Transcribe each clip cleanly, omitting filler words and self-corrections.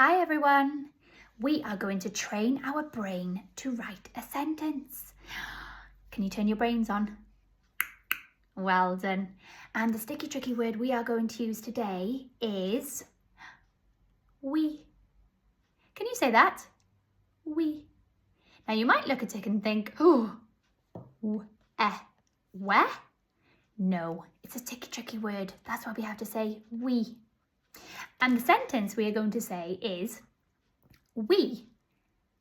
Hi everyone. We are going to train our brain to write a sentence. Can you turn your brains on? Well done. And the sticky tricky word we are going to use today is we. Can you say that? We. Now you might look at it and think, oh, where? No, it's a sticky tricky word. That's why we have to say we. And the sentence we are going to say is, we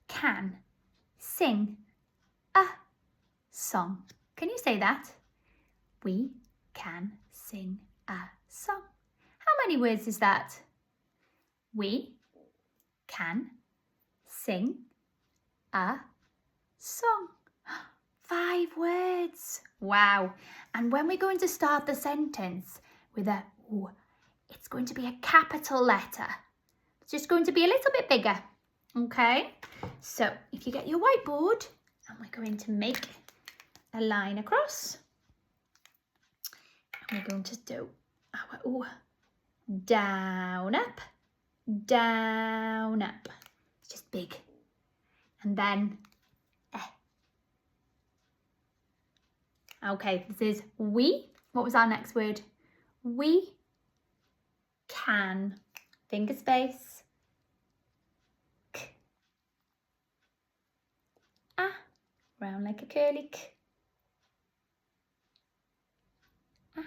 can sing a song. Can you say that? We can sing a song. How many words is that? We can sing a song. 5 words. Wow. And when we're going to start the sentence with a oo, it's going to be a capital letter. It's just going to be a little bit bigger. Okay? So if you get your whiteboard, and we're going to make a line across. And we're going to do our oo. Down, up, down, up. It's just big. And then Okay, this is we. What was our next word? We can. Finger space. K. Ah. Round like a curly k. Ah.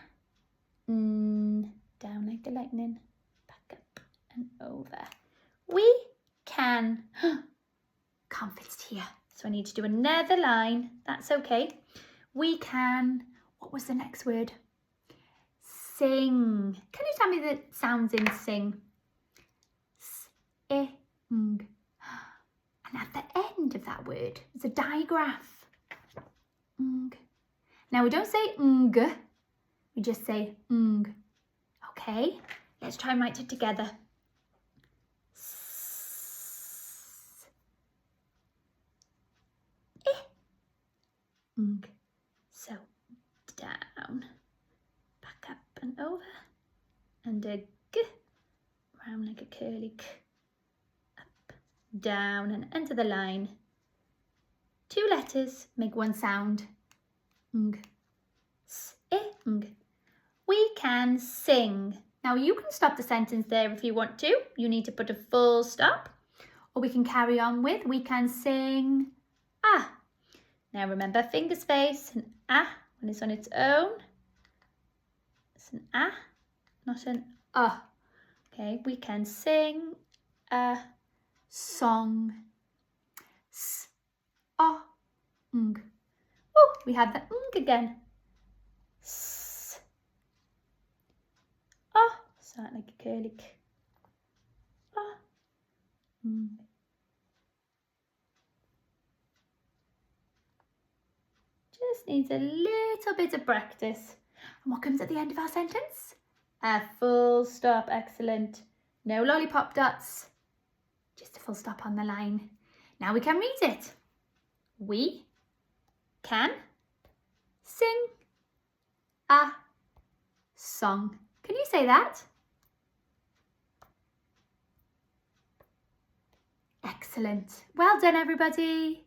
Down like the lightning. Back up and over. We can. Can't fit it here. So I need to do another line. That's okay. We can, what was the next word? Sing. Can you tell me the sounds in sing? Sing. And at the end of that word, it's a digraph. Now we don't say ng, we just say ng. Okay, let's try and write it together. Ng. So, down, back up and over, and a g, round like a curly k, up, down and enter the line. 2 letters make 1 sound. Ng, sing. We can sing. Now you can stop the sentence there if you want to. You need to put a full stop. Or we can carry on with, we can sing ah. Now remember, finger space, an ah when it's on its own. It's an ah, not an Okay, we can sing a song. S, o, ng. Oh, we have the ng again. S, o, sound like a curly k. O, ng. Just needs a little bit of practice. And what comes at the end of our sentence? A full stop. Excellent. No lollipop dots. Just a full stop on the line. Now we can read it. We can sing a song. Can you say that? Excellent. Well done, everybody.